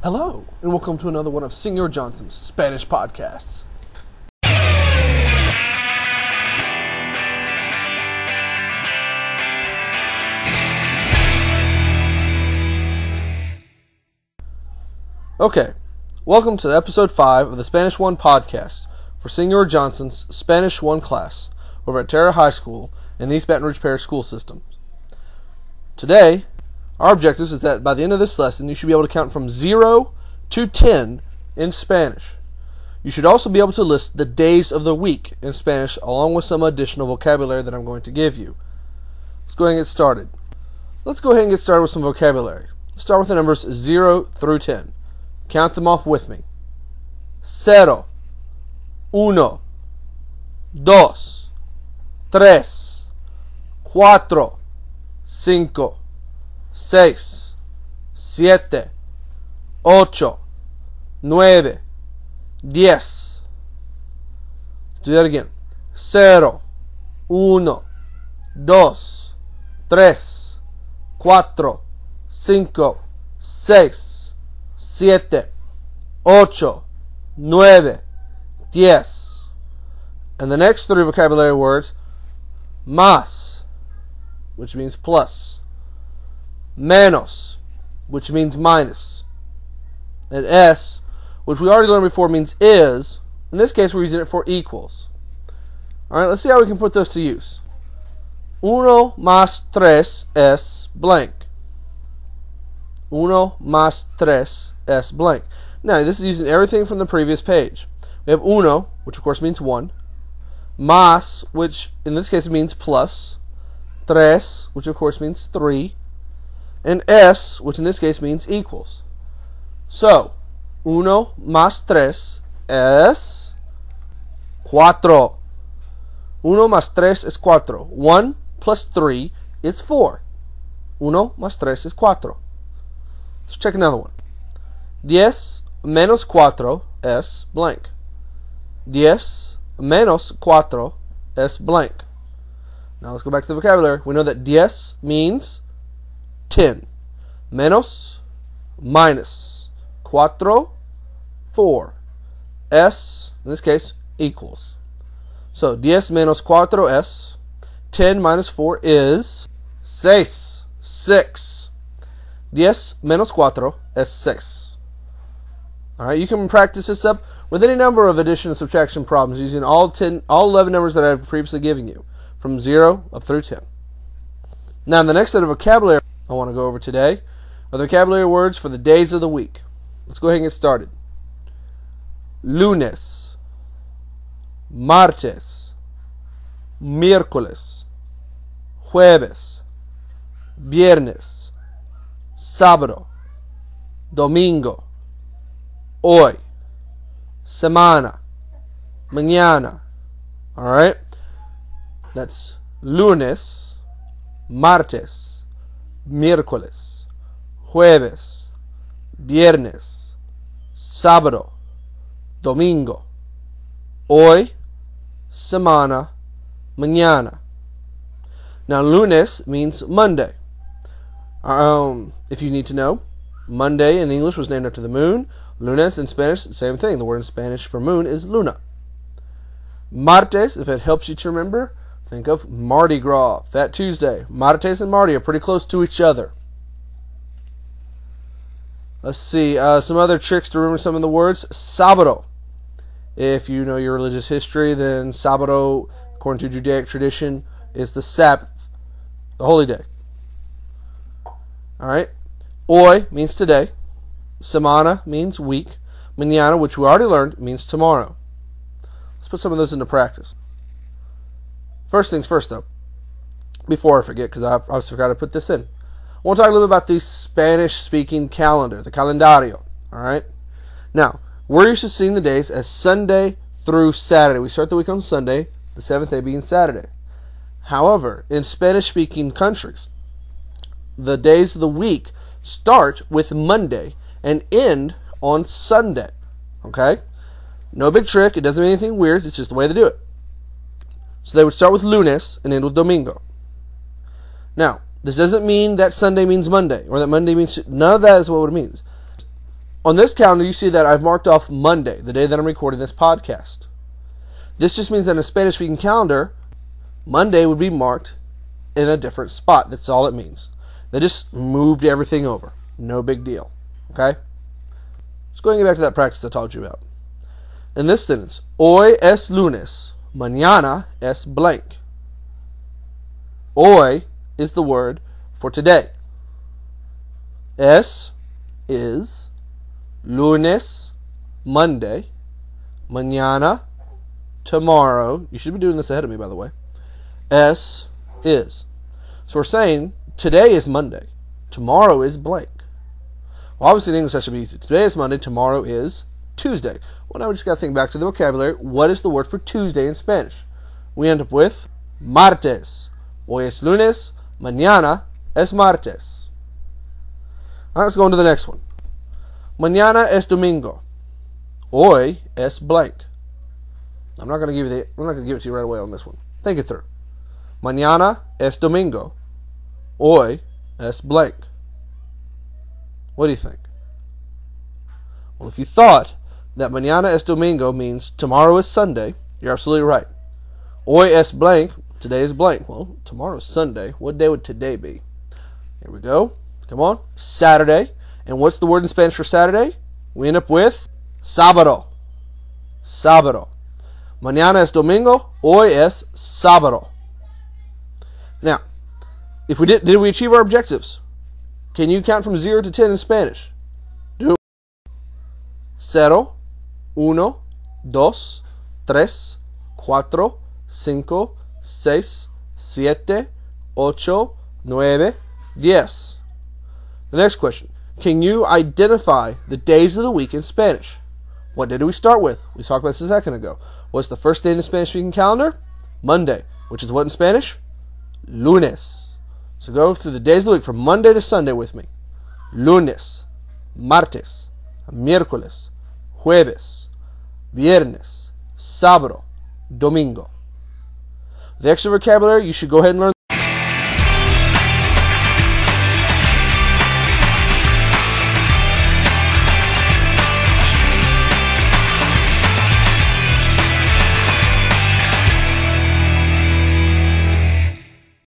Hello, and welcome to another one of Senor Johnson's Spanish podcasts. Okay, welcome to episode 5 of the Spanish 1 podcast for Senor Johnson's Spanish 1 class over at Terra High School in the East Baton Rouge Parish School System. Today, our objective is that by the end of this lesson, you should be able to count from 0 to 10 in Spanish. You should also be able to list the days of the week in Spanish along with some additional vocabulary that I'm going to give you. Let's go ahead and get started. Let's go ahead and get started with some vocabulary. Let's start with the numbers 0 through 10. Count them off with me. 0, 1, 2, 3, 4, 5, 6, 7, 8, 9, 10. Do that again. 0, 1, 2, 3, 4, 5, 6, 7, 8, 9, 10. And the next three vocabulary words: más, which means plus; menos, which means minus; and es, which we already learned before, means is. In this case, we're using it for equals. Alright, let's see how we can put those to use. 1 más 3 es blank. 1 más 3 es blank. Now, this is using everything from the previous page. We have uno, which of course means 1. Más, which in this case means plus. Tres, which of course means 3. And es, which in this case means equals. So, 1 más 3 es 4. 1 más 3 es 4. 1 plus 3 is 4. 1 más 3 is 4. Let's check another one. 10 menos 4 es blank. 10 menos 4 es blank. Now let's go back to the vocabulary. We know that 10 means 10. Menos, minus. 4, 4. Es, in this case, equals. So, 10 menos 4 es. 10 minus 4 is 6. 6. 10 menos 4 es 6. Alright, you can practice this up with any number of addition and subtraction problems using all 11 numbers that I've previously given you, from 0 up through 10. Now, the next set of vocabulary I want to go over today are the vocabulary words for the days of the week. Let's go ahead and get started. Lunes, martes, miércoles, jueves, viernes, sábado, domingo, hoy, semana, mañana. Alright? That's lunes, martes, miércoles, jueves, viernes, sábado, domingo, hoy, semana, mañana. Now, lunes means Monday. If you need to know, Monday in English was named after the moon. Lunes in Spanish, same thing. The word in Spanish for moon is luna. Martes, if it helps you to remember, think of Mardi Gras, Fat Tuesday. Martes and Mardi are pretty close to each other. Let's see, some other tricks to remember some of the words. Sábado. If you know your religious history, then Sábado, according to Judaic tradition, is the Sabbath, the holy day. Alright. Hoy means today. Semana means week. Mañana, which we already learned, means tomorrow. Let's put some of those into practice. First things first, though, before I forget, because I forgot to put this in. I want to talk a little bit about the Spanish-speaking calendar, the calendario. Alright? Now, we're used to seeing the days as Sunday through Saturday. We start the week on Sunday, the 7th day being Saturday. However, in Spanish-speaking countries, the days of the week start with Monday and end on Sunday. Okay? No big trick. It doesn't mean anything weird. It's just the way they do it. So they would start with lunes and end with domingo. Now, this doesn't mean that Sunday means Monday or that Monday means... None of that is what it means. On this calendar, you see that I've marked off Monday, the day that I'm recording this podcast. This just means that in a Spanish-speaking calendar, Monday would be marked in a different spot. That's all it means. They just moved everything over. No big deal. Okay? Let's go and get back to that practice I told you about. In this sentence, hoy es lunes, mañana es blank. Hoy is the word for today. Es is, lunes, Monday, mañana, tomorrow. You should be doing this ahead of me, by the way. Es is. So we're saying today is Monday. Tomorrow is blank. Well, obviously in English that should be easy. Today is Monday. Tomorrow is Tuesday. Well, now we just got to think back to the vocabulary. What is the word for Tuesday in Spanish? We end up with martes. Hoy es lunes. Mañana es martes. All right, let's go on to the next one. Mañana es domingo. Hoy es blank. I'm not going to give it to you right away on this one. Think it through. Mañana es domingo. Hoy es blank. What do you think? Well, if you thought that mañana es domingo means tomorrow is Sunday, you're absolutely right. Hoy es blank. Today is blank. Well, tomorrow is Sunday. What day would today be? Here we go. Come on. Saturday. And what's the word in Spanish for Saturday? We end up with sábado. Sábado. Mañana es domingo. Hoy es sábado. Now, if we did we achieve our objectives? Can you count from 0 to 10 in Spanish? Do 0, 1, 2, 3, 4, 5, 6, 7, 8, 9, 10. The next question. Can you identify the days of the week in Spanish? What day do we start with? We talked about this a second ago. What's the first day in the Spanish-speaking calendar? Monday, which is what in Spanish? Lunes. So go through the days of the week from Monday to Sunday with me. Lunes, martes, miércoles, jueves, viernes, sábado, domingo. The extra vocabulary, you should go ahead and learn